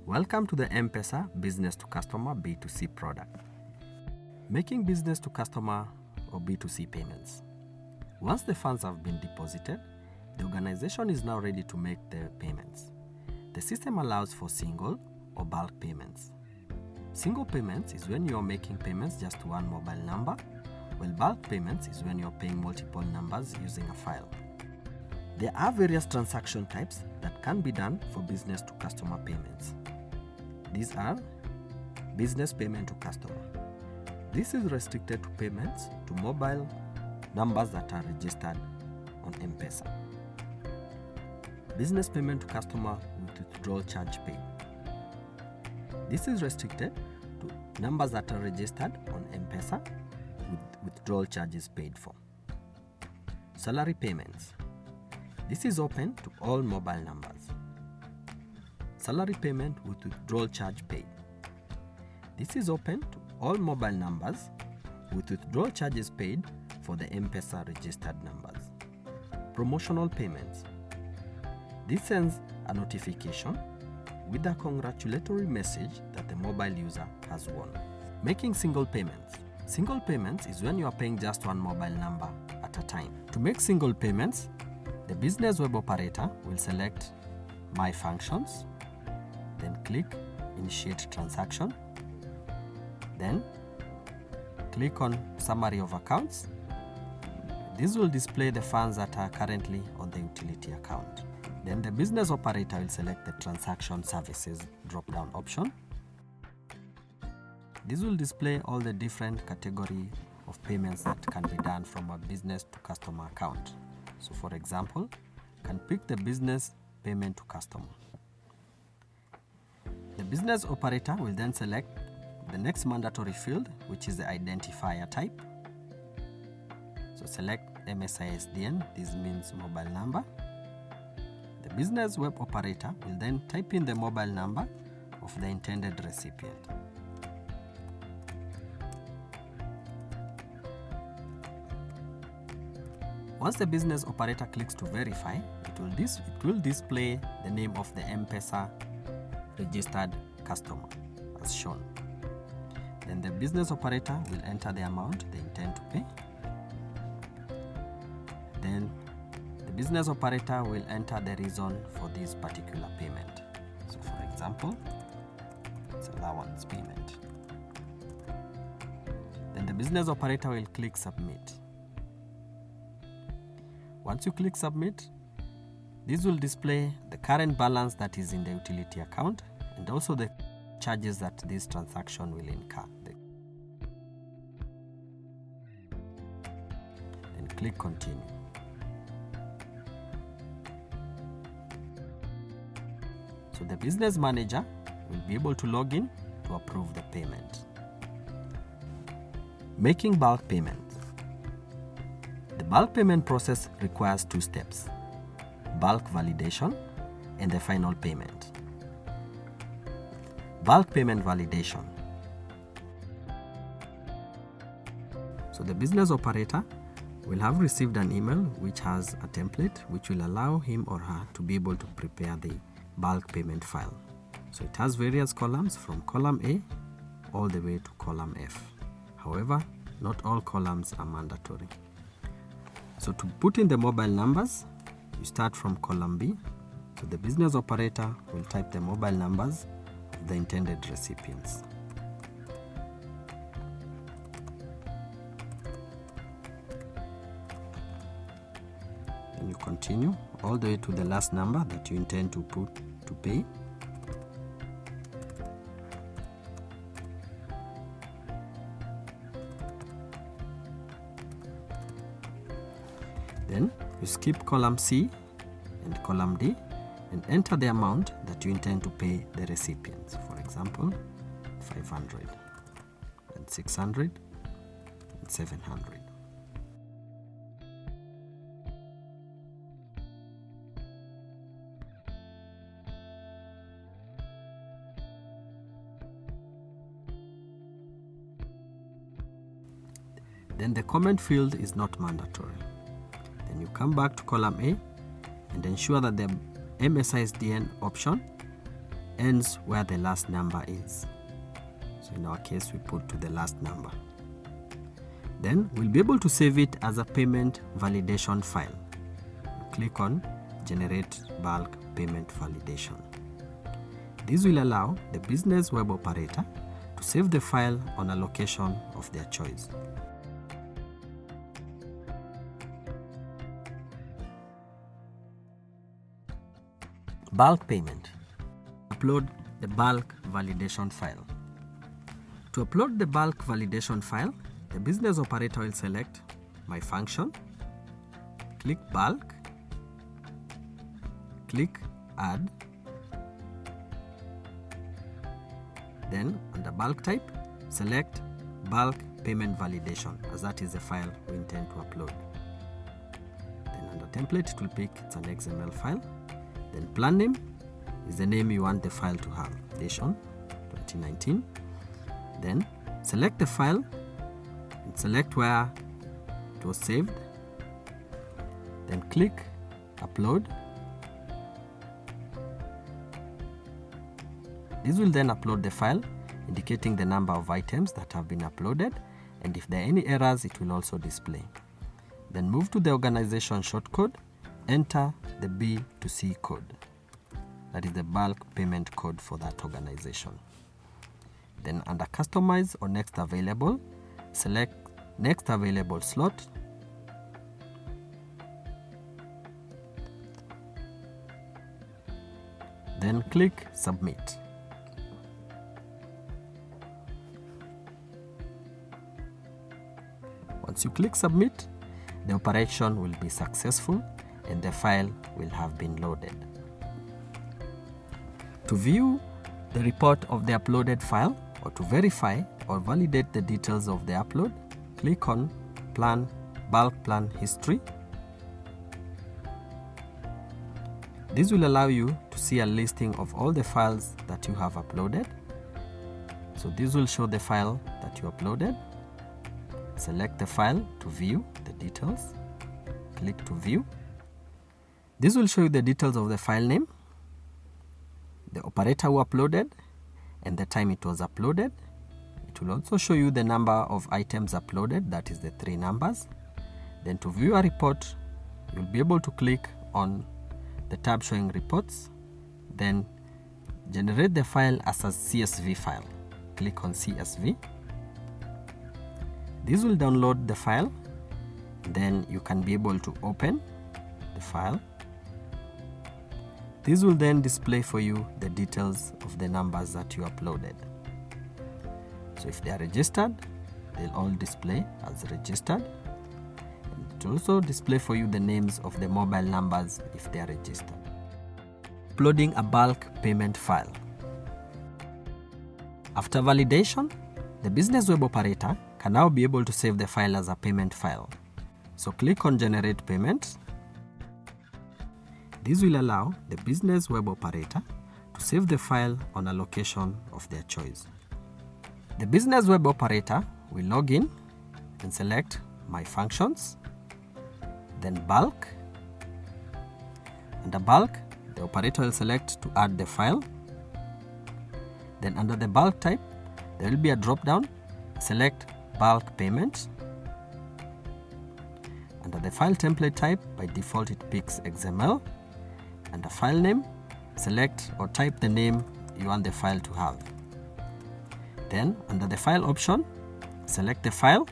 Welcome to the M-PESA Business to Customer B2C product. Making business to customer or B2C payments. Once the funds have been deposited, the organization is now ready to make the payments. The system allows for single or bulk payments. Single payments is when you are making payments just to one mobile number, while bulk payments is when you are paying multiple numbers using a file. There are various transaction types that can be done for business to customer payments. These are business payment to customer. This is restricted to payments to mobile numbers that are registered on M-PESA. Business payment to customer with withdrawal charge paid. This is restricted to numbers that are registered on M-PESA with withdrawal charges paid for. Salary payments. This is open to all mobile numbers. Salary payment with withdrawal charge paid. This is open to all mobile numbers with withdrawal charges paid for the M-PESA registered numbers. Promotional payments. This sends a notification with a congratulatory message that the mobile user has won. Making single payments. Single payments is when you are paying just one mobile number at a time. To make single payments, the business web operator will select My Functions, then click Initiate Transaction, then click on Summary of Accounts. This will display the funds that are currently on the utility account. Then the business operator will select the Transaction Services drop-down option. This will display all the different categories of payments that can be done from a business to customer account. So for example, can pick the business payment to customer. The business operator will then select the next mandatory field, which is the identifier type. So select MSISDN, this means mobile number. The business web operator will then type in the mobile number of the intended recipient. Once the business operator clicks to verify, it will display the name of the M-PESA registered customer as shown. Then the business operator will enter the amount they intend to pay. Then the business operator will enter the reason for this particular payment. So for example, it's allowance payment. Then the business operator will click submit. Once you click submit, this will display the current balance that is in the utility account and also the charges that this transaction will incur. Then click continue. So the business manager will be able to log in to approve the payment. Making bulk payments. The bulk payment process requires two steps: bulk validation and the final payment. Bulk payment validation. So the business operator will have received an email which has a template which will allow him or her to be able to prepare the bulk payment file. So it has various columns from column A all the way to column F. However, not all columns are mandatory. So to put in the mobile numbers, you start from column B. So the business operator will type the mobile numbers of the intended recipients. Then you continue all the way to the last number that you intend to pay. Then you skip column C and column D and enter the amount that you intend to pay the recipients. For example, 500 and 600 and 700. Then the comment field is not mandatory. Then you come back to column A and ensure that the MSISDN option ends where the last number is. So in our case, we put to the last number. Then we'll be able to save it as a payment validation file. Click on Generate Bulk Payment Validation. This will allow the business web operator to save the file on a location of their choice. Bulk payment. Upload the bulk validation file. To upload the bulk validation file, the business operator will select My Function, click Bulk, click Add, then under Bulk Type, select Bulk Payment Validation, as that is the file we intend to upload. Then under Template, it will pick it's an XML file. Then Plan Name is the name you want the file to have, Edition 2019. Then select the file and select where it was saved. Then click Upload. This will then upload the file, indicating the number of items that have been uploaded, and if there are any errors, it will also display. Then move to the organization shortcode, enter the B to C code. That is the bulk payment code for that organization. Then under Customize or Next Available, select Next Available Slot. Then click Submit. Once you click Submit, the operation will be successful and the file will have been loaded. To view the report of the uploaded file or to verify or validate the details of the upload, click on Bulk Plan History. This will allow you to see a listing of all the files that you have uploaded. So this will show the file that you uploaded. Select the file to view the details. Click to view. This will show you the details of the file name, the operator who uploaded, and the time it was uploaded. It will also show you the number of items uploaded, that is the 3 numbers. Then to view a report, you'll be able to click on the tab showing reports, then generate the file as a CSV file. Click on CSV. This will download the file, then you can be able to open the file. This will then display for you the details of the numbers that you uploaded. So if they are registered, they'll all display as registered. And it will also display for you the names of the mobile numbers if they are registered. Uploading a bulk payment file. After validation, the business web operator can now be able to save the file as a payment file. So click on Generate Payment. This will allow the business web operator to save the file on a location of their choice. The business web operator will log in and select My Functions, then Bulk. Under Bulk, the operator will select to add the file. Then under the bulk type, there will be a drop-down. Select Bulk Payment. Under the file template type, by default it picks XML. Under file name, select or type the name you want the file to have. Then under the file option, select the file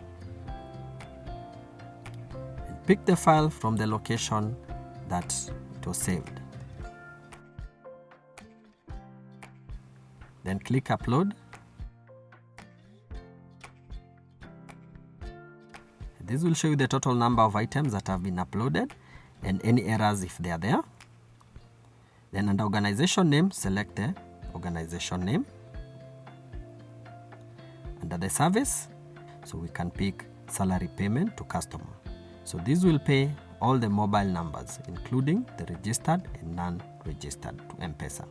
and pick the file from the location that it was saved. Then click Upload. This will show you the total number of items that have been uploaded and any errors if they are there. Then under organization name, select the organization name. Under the service, so we can pick salary payment to customer. So this will pay all the mobile numbers, including the registered and non-registered to M-PESA.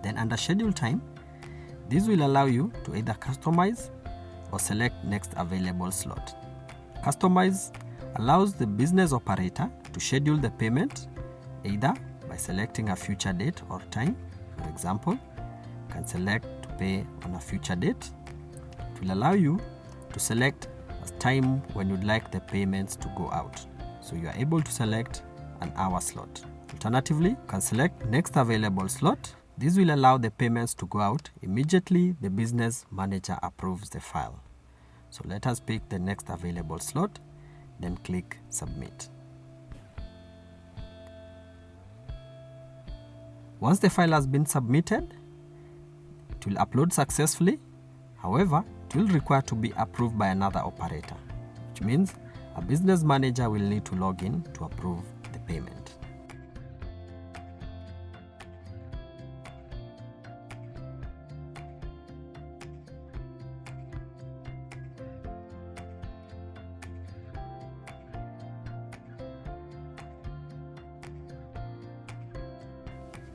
Then under schedule time, this will allow you to either customize or select next available slot. Customize allows the business operator to schedule the payment either by selecting a future date or time. For example, you can select to pay on a future date. It will allow you to select a time when you'd like the payments to go out. So you are able to select an hour slot. Alternatively, you can select next available slot. This will allow the payments to go out immediately the business manager approves the file. So let us pick the next available slot, then click submit. Once the file has been submitted, it will upload successfully. However, it will require to be approved by another operator, which means a business manager will need to log in to approve the payment.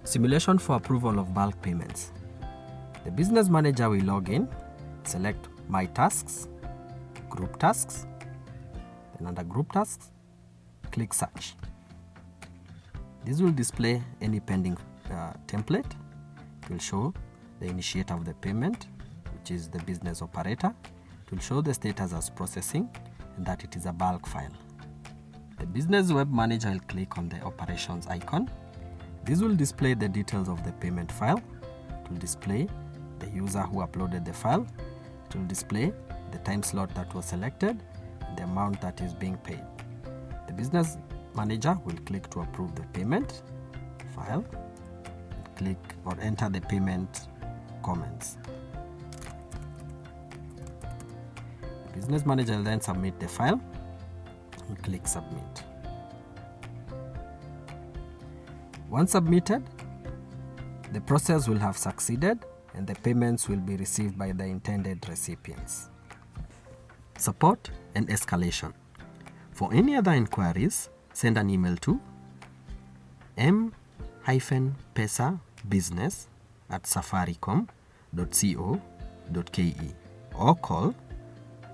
Simulation for approval of bulk payments. The business manager will log in, select My Tasks, Group Tasks, then under Group Tasks, click Search. This will display any pending template. It will show the initiator of the payment, which is the business operator. It will show the status as processing and that it is a bulk file. The business web manager will click on the operations icon. This will display the details of the payment file. It will display the user who uploaded the file. It will display the time slot that was selected and the amount that is being paid. The business manager will click to approve the payment file, click or enter the payment comments. The business manager will then submit the file and click submit. Once submitted, the process will have succeeded and the payments will be received by the intended recipients. Support and escalation. For any other inquiries, send an email to M-PESA business@safaricom.co.ke or call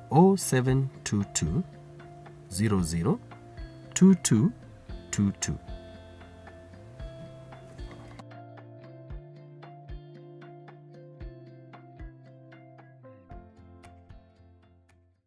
0722 00 2222.